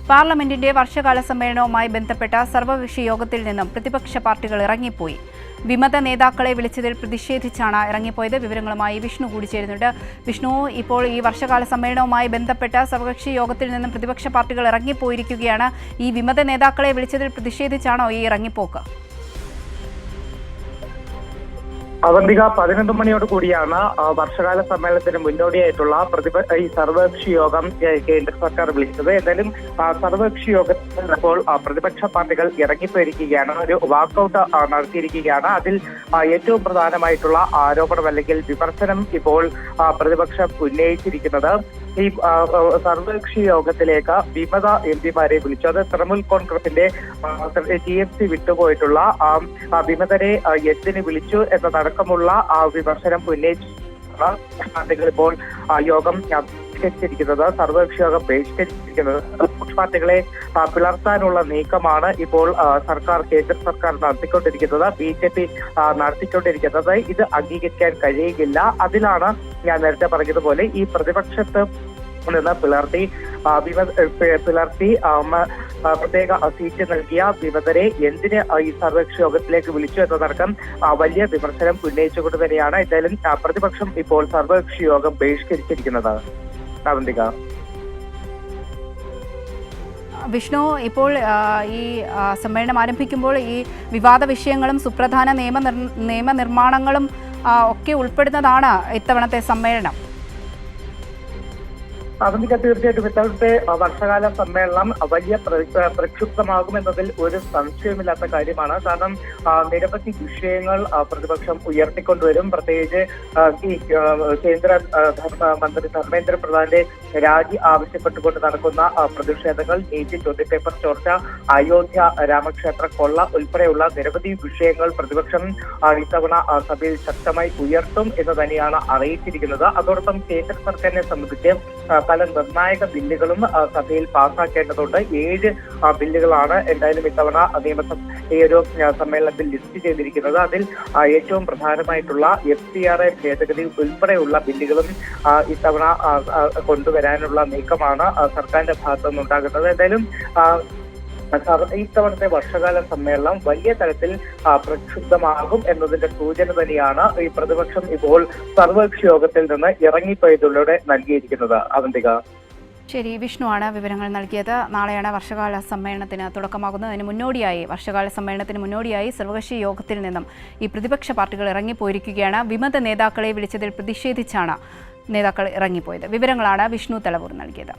പാർലമെന്റിന്റെ വർഷകാല സമ്മേളനവുമായി ബന്ധപ്പെട്ട സർവകക്ഷി യോഗത്തിൽ നിന്നും പ്രതിപക്ഷ പാർട്ടികൾ ഇറങ്ങിപ്പോയി. വിമത നേതാക്കളെ വിളിച്ചതിൽ പ്രതിഷേധിച്ചാണ് ഇറങ്ങിപ്പോയത്. വിവരങ്ങളുമായി വിഷ്ണു കൂടി ചേരുന്നുണ്ട്. വിഷ്ണു, ഇപ്പോൾ ഈ വർഷകാല സമ്മേളനവുമായി ബന്ധപ്പെട്ട സർവകക്ഷി യോഗത്തിൽ നിന്നും പ്രതിപക്ഷ പാർട്ടികൾ ഇറങ്ങിപ്പോയിരിക്കുകയാണ്. ഈ വിമത നേതാക്കളെ വിളിച്ചതിൽ പ്രതിഷേധിച്ചാണോ ഈ ഇറങ്ങിപ്പോക്ക്? അവന്തിക 11 മണിയോട് കൂടിയാണ് വർഷകാല സമ്മേളനത്തിന് മുന്നോടിയായിട്ടുള്ള ഈ സർവകക്ഷി യോഗം കേന്ദ്ര സർക്കാർ വിളിച്ചത്. എന്തായാലും സർവകക്ഷി യോഗത്തിൽ ഇപ്പോൾ പ്രതിപക്ഷ പാർട്ടികൾ ഇറങ്ങിപ്പോയിരിക്കുകയാണ്, ഒരു വാക്കൌട്ട് നടത്തിയിരിക്കുകയാണ്. അതിൽ ഏറ്റവും പ്രധാനമായിട്ടുള്ള ആരോപണം അല്ലെങ്കിൽ വിമർശനം ഇപ്പോൾ പ്രതിപക്ഷം ഉന്നയിച്ചിരിക്കുന്നത് ഈ സർവകക്ഷി യോഗത്തിലേക്ക് വിമത എംപിമാരെ വിളിച്ചു. അത് തൃണമൂൽ കോൺഗ്രസിന്റെ TMC വിട്ടുപോയിട്ടുള്ള വിമതരെ എന്തിന് വിളിച്ചു എന്നതടക്കമുള്ള വിമർശനം ഉന്നയിച്ചു പാർട്ടികൾ ഇപ്പോൾ യോഗം ബഹിഷ്കരിച്ചിരിക്കുന്നത്. സർവകക്ഷി യോഗം ബഹിഷ്കരിച്ചിരിക്കുന്നത് പാർട്ടികളെ പിളർത്താനുള്ള നീക്കമാണ് ഇപ്പോൾ കേന്ദ്ര സർക്കാർ നടത്തിക്കൊണ്ടിരിക്കുന്നത്, BJP നടത്തിക്കൊണ്ടിരിക്കുന്നത്. ഇത് അംഗീകരിക്കാൻ കഴിയുകയില്ല. അതിലാണ് ഞാൻ നേരത്തെ പറഞ്ഞതുപോലെ ഈ പ്രതിപക്ഷത്ത് നിന്ന് പിളർത്തി പ്രത്യേക സീറ്റ് നൽകിയ വിമതരെ എന്തിന് ഈ സർവകക്ഷി യോഗത്തിലേക്ക് വിളിച്ചു എന്നതടക്കം വലിയ വിമർശനം ഉന്നയിച്ചുകൊണ്ട് തന്നെയാണ് എന്തായാലും പ്രതിപക്ഷം ഇപ്പോൾ സർവകക്ഷി യോഗം ബഹിഷ്കരിച്ചിരിക്കുന്നത്. അവന്തിക. വിഷ്ണു, ഇപ്പോൾ ഈ സമ്മേളനം ആരംഭിക്കുമ്പോൾ ഈ വിവാദ വിഷയങ്ങളും സുപ്രധാന നിയമനിർമ്മാണങ്ങളും ഒക്കെ ഉൾപ്പെടുന്നതാണ് ഇത്തവണത്തെ സമ്മേളനം. അവന്തിക, തീർച്ചയായിട്ടും ഇത്തവണത്തെ വർഷകാല സമ്മേളനം വലിയ പ്രക്ഷുബ്ധമാകുമെന്നതിൽ ഒരു സംശയമില്ലാത്ത കാര്യമാണ്. കാരണം നിരവധി വിഷയങ്ങൾ പ്രതിപക്ഷം ഉയർത്തിക്കൊണ്ടുവരും. പ്രത്യേകിച്ച് ഈ കേന്ദ്ര മന്ത്രി ധർമ്മേന്ദ്ര പ്രധാന്റെ രാജി ആവശ്യപ്പെട്ടുകൊണ്ട് നടക്കുന്ന പ്രതിഷേധങ്ങൾ, നീതി ചോദ്യപേപ്പർ ചോർച്ച, അയോധ്യ രാമക്ഷേത്ര കൊള്ള ഉൾപ്പെടെയുള്ള നിരവധി വിഷയങ്ങൾ പ്രതിപക്ഷം ഇത്തവണ സഭയിൽ ശക്തമായി ഉയർത്തും എന്ന് തന്നെയാണ് അറിയിച്ചിരിക്കുന്നത്. അതോടൊപ്പം കേന്ദ്ര സർക്കാരിനെ സംബന്ധിച്ച് പല നിർണായക ബില്ലുകളും സഭയിൽ പാസ്സാക്കേണ്ടതുണ്ട്. 7 ബില്ലുകളാണ് എന്തായാലും ഇത്തവണ ഈ ഒരു സമ്മേളനത്തിൽ ലിസ്റ്റ് ചെയ്തിരിക്കുന്നത്. അതിൽ ഏറ്റവും പ്രധാനമായിട്ടുള്ള FCRA ഭേദഗതി ഉൾപ്പെടെയുള്ള ബില്ലുകളും ഇത്തവണ കൊണ്ടുവരാനുള്ള നീക്കമാണ് സർക്കാരിന്റെ ഭാഗത്തു നിന്നുണ്ടാകുന്നത്. എന്തായാലും ഇത്തവണത്തെ വർഷകാല സമ്മേളനം വലിയ തരത്തിൽ പ്രക്ഷുബ്ധമാകും എന്നതിന്റെ സൂചന തന്നെയാണ് ഈ പ്രതിപക്ഷം ഇപ്പോൾ സർവകക്ഷി യോഗത്തിൽ നിന്ന് ഇറങ്ങിപ്പോയതിലൂടെ നൽകിയിരിക്കുന്നത്. അവന്തിക. ശരി, വിഷ്ണുവാണ് വിവരങ്ങൾ നൽകിയത്. നാളെയാണ് വർഷകാല സമ്മേളനത്തിന് തുടക്കമാകുന്നത്. വർഷകാല സമ്മേളനത്തിന് മുന്നോടിയായി സർവകക്ഷി യോഗത്തിൽ നിന്നും ഈ പ്രതിപക്ഷ പാർട്ടികൾ ഇറങ്ങിപ്പോയിരിക്കുകയാണ്. വിമത നേതാക്കളെ വിളിച്ചതിൽ പ്രതിഷേധിച്ചാണ് നേതാക്കൾ ഇറങ്ങിപ്പോയത്. വിവരങ്ങളാണ് വിഷ്ണു തലവൂർ നൽകിയത്.